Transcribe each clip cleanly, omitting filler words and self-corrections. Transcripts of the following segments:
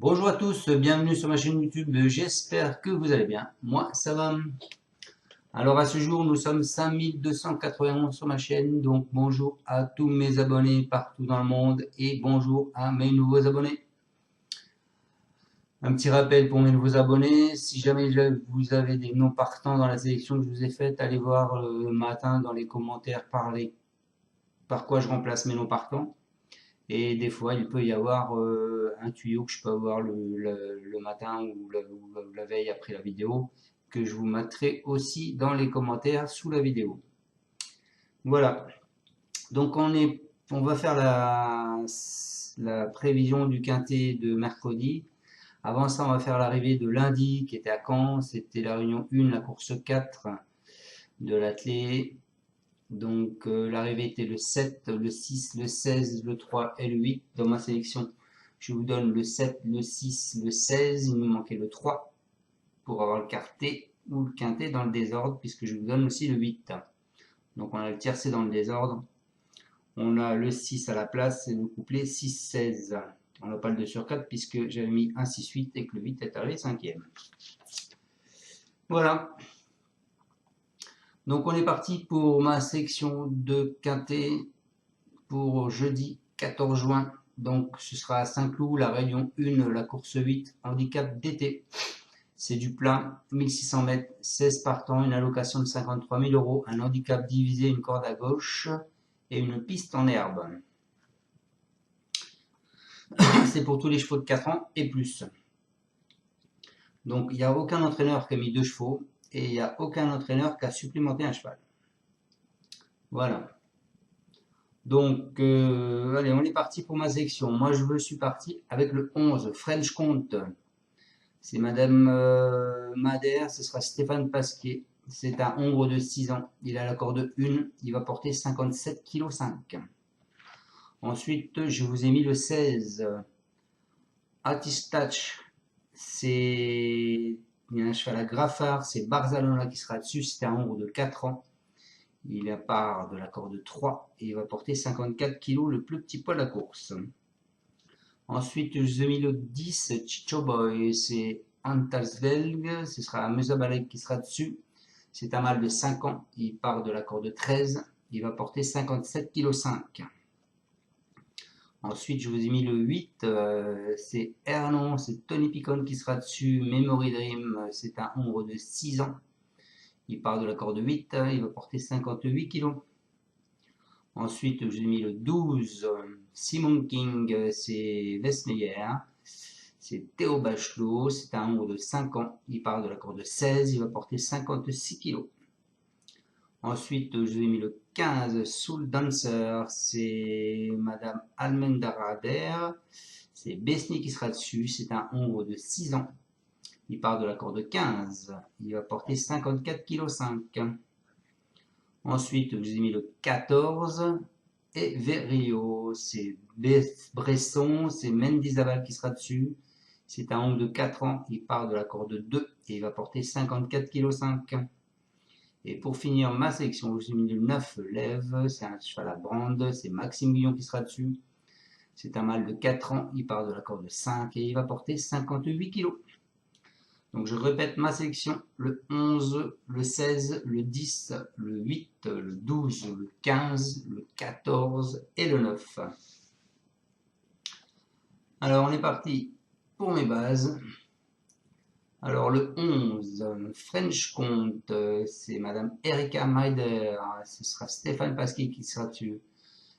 Bonjour à tous, bienvenue sur ma chaîne YouTube, j'espère que vous allez bien. Moi, ça va. Alors à ce jour, nous sommes 5291 sur ma chaîne, donc bonjour à tous mes abonnés partout dans le monde et bonjour à mes nouveaux abonnés. Un petit rappel pour mes nouveaux abonnés, si jamais vous avez des noms partants dans la sélection que je vous ai faite, allez voir le matin dans les commentaires par quoi je remplace mes noms partants. Et des fois, il peut y avoir un tuyau que je peux avoir le matin ou la veille après la vidéo, que je vous mettrai aussi dans les commentaires sous la vidéo. Voilà. Donc on va faire la prévision du quintet de mercredi. Avant ça, on va faire l'arrivée de lundi qui était à Caen. C'était la réunion 1, la course 4 de l'athlé. Donc l'arrivée était le 7, le 6, le 16, le 3 et le 8. Dans ma sélection, je vous donne le 7, le 6, le 16. Il nous manquait le 3 pour avoir le quartet ou le quintet dans le désordre, puisque je vous donne aussi le 8. Donc on a le tiercé dans le désordre. On a le 6 à la place et le couplet 6-16. On n'a pas le 2 sur 4 puisque j'avais mis un 6-8 et que le 8 est arrivé 5e. Voilà. Donc on est parti pour ma section de quintet pour jeudi 14 juin. Donc ce sera à Saint-Cloud, la réunion 1, la course 8, handicap d'été. C'est du plat, 1600 mètres, 16 partants, une allocation de 53 000 euros, un handicap divisé, une corde à gauche et une piste en herbe. C'est pour tous les chevaux de 4 ans et plus. Donc il n'y a aucun entraîneur qui a mis 2 chevaux et il n'y a aucun entraîneur qui a supplémenté un cheval. Voilà. Donc, allez, on est parti pour ma section. Moi, je suis parti avec le 11, French Comte. C'est Madame Madère, ce sera Stéphane Pasquier. C'est un hongre de 6 ans. Il a la corde 1, il va porter 57,5 kg. Ensuite, je vous ai mis le 16, Atistach. C'est un cheval à Graffard, c'est Barzalona qui sera dessus. C'est un hongre de 4 ans. Il est à part de la corde 3 et il va porter 54 kg, le plus petit poids de la course. Ensuite, je vous ai mis le 10, Chicho Boy, c'est Antalsvelg, ce sera Musabalek qui sera dessus. C'est un mâle de 5 ans, il part de la corde 13, il va porter 57,5 kg. Ensuite, je vous ai mis le 8, c'est Ernon, c'est Tony Picon qui sera dessus. Memory Dream, c'est un hongre de 6 ans. Il part de la corde 8, il va porter 58 kg. Ensuite, je vous ai mis le 12, Simon King, c'est Vesmeyer. C'est Théo Bachelot, c'est un hongre de 5 ans. Il part de la corde 16, il va porter 56 kg. Ensuite, je vous ai mis le 15, Soul Dancer, c'est Madame Almendarader. C'est Besny qui sera dessus, c'est un hongre de 6 ans. Il part de la corde 15, il va porter 54,5 kg. Ensuite, je vous ai mis le 14, et Verrio, c'est Bresson, c'est Mendizabal qui sera dessus. C'est un hongre de 4 ans, il part de la corde 2 et il va porter 54,5 kg. Et pour finir ma sélection, je vous ai mis le 9, Lève, c'est un cheval à brande, c'est Maxime Guillon qui sera dessus. C'est un mâle de 4 ans, il part de la corde 5 et il va porter 58 kg. Donc je répète ma sélection, le 11, le 16, le 10, le 8, le 12, le 15, le 14 et le 9. Alors on est parti pour mes bases. Alors le 11, French Comte, c'est Madame Erika Maider, ce sera Stéphane Pasquier qui sera dessus.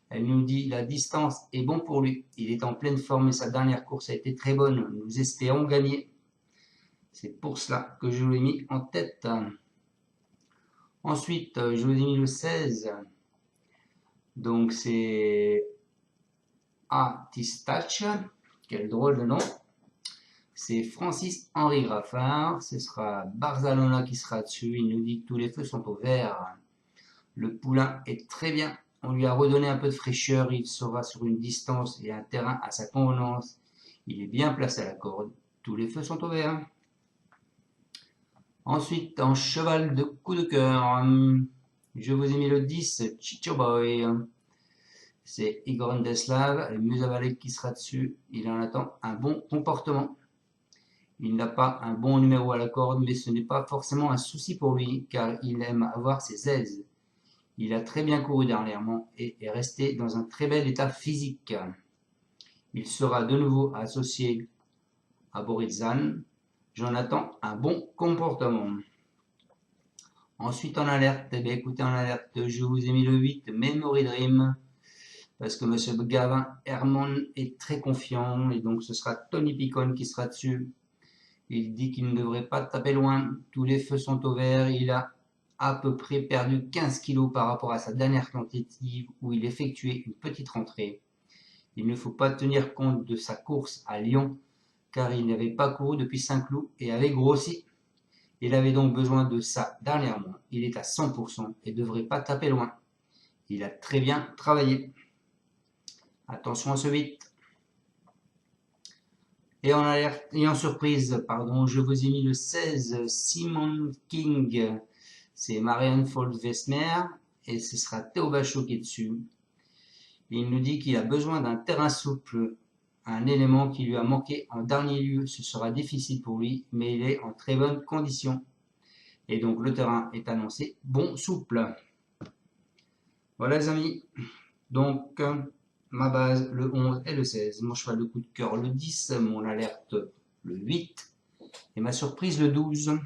Elle nous dit la distance est bon pour lui, il est en pleine forme et sa dernière course a été très bonne, nous espérons gagner. C'est pour cela que je l'ai mis en tête. Ensuite, je vous ai mis le 16. Donc c'est Atistach. Quel drôle de nom. C'est Francis-Henri Graffard. Ce sera Barzalona qui sera dessus. Il nous dit que tous les feux sont au vert. Le poulain est très bien. On lui a redonné un peu de fraîcheur. Il sera sur une distance et un terrain à sa convenance. Il est bien placé à la corde. Tous les feux sont au vert. Ensuite, en cheval de coup de cœur, je vous ai mis le 10, Chicho Boy. c'est Igor Ndeslav, et Musavalek qui sera dessus. Il en attend un bon comportement. Il n'a pas un bon numéro à la corde, mais ce n'est pas forcément un souci pour lui, car il aime avoir ses aises. Il a très bien couru dernièrement et est resté dans un très bel état physique. Il sera de nouveau associé à Borizan. J'en attends un bon comportement. Ensuite en alerte, eh bien, écoutez, en alerte, je vous ai mis le 8, Memory Dream, parce que M. Gavin Hermon est très confiant, et donc ce sera Tony Picon qui sera dessus. Il dit qu'il ne devrait pas taper loin, tous les feux sont au vert, il a à peu près perdu 15 kg par rapport à sa dernière tentative où il effectuait une petite rentrée. Il ne faut pas tenir compte de sa course à Lyon, car il n'avait pas couru depuis Saint-Cloud et avait grossi. Il avait donc besoin de ça dernièrement. Il est à 100% et ne devrait pas taper loin. Il a très bien travaillé. Attention à ce 8. Et en alerte, et en surprise, pardon, je vous ai mis le 16, Simon King. C'est Marianne Fold-Vesmer et ce sera Théo Bachot qui est dessus. Il nous dit qu'il a besoin d'un terrain souple, un élément qui lui a manqué en dernier lieu. Ce sera difficile pour lui, mais il est en très bonne condition. Et donc le terrain est annoncé bon souple. Voilà les amis. Donc ma base le 11 et le 16, mon cheval de coup de cœur le 10, mon alerte le 8 et ma surprise le 12.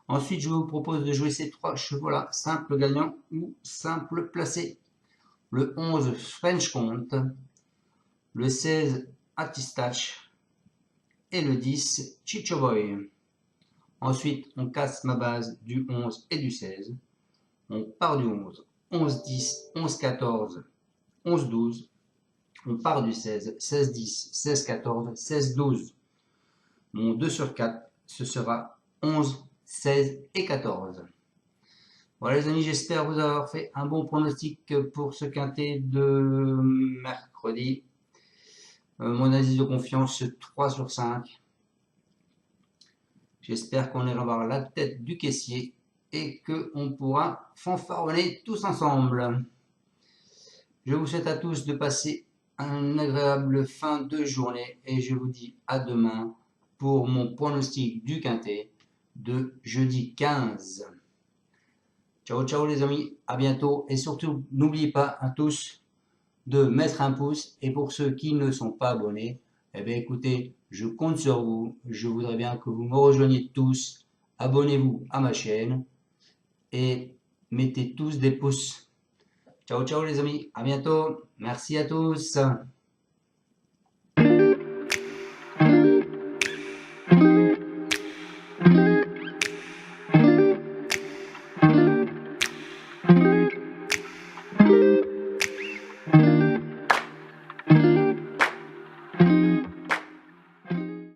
Ensuite je vous propose de jouer ces trois chevaux-là, simple gagnant ou simple placé. Le 11 French Comte, le 16 Atistache et le 10 Chicho Boy. Ensuite on casse ma base du 11 et du 16. On part du 11, 11-10, 11-14, 11-12. On part du 16, 16-10, 16-14, 16-12. Mon 2 sur 4, ce sera 11, 16 et 14. Voilà les amis, j'espère vous avoir fait un bon pronostic pour ce quintet de mercredi. Mon indice de confiance 3 sur 5. J'espère qu'on ira voir la tête du caissier et qu'on pourra fanfaronner tous ensemble. Je vous souhaite à tous de passer une agréable fin de journée et je vous dis à demain pour mon pronostic du quintet de jeudi 15. Ciao ciao les amis, à bientôt et surtout n'oubliez pas à tous de mettre un pouce et pour ceux qui ne sont pas abonnés, eh bien écoutez, je compte sur vous, je voudrais bien que vous me rejoigniez tous, abonnez-vous à ma chaîne et mettez tous des pouces. Ciao ciao les amis, à bientôt, merci à tous.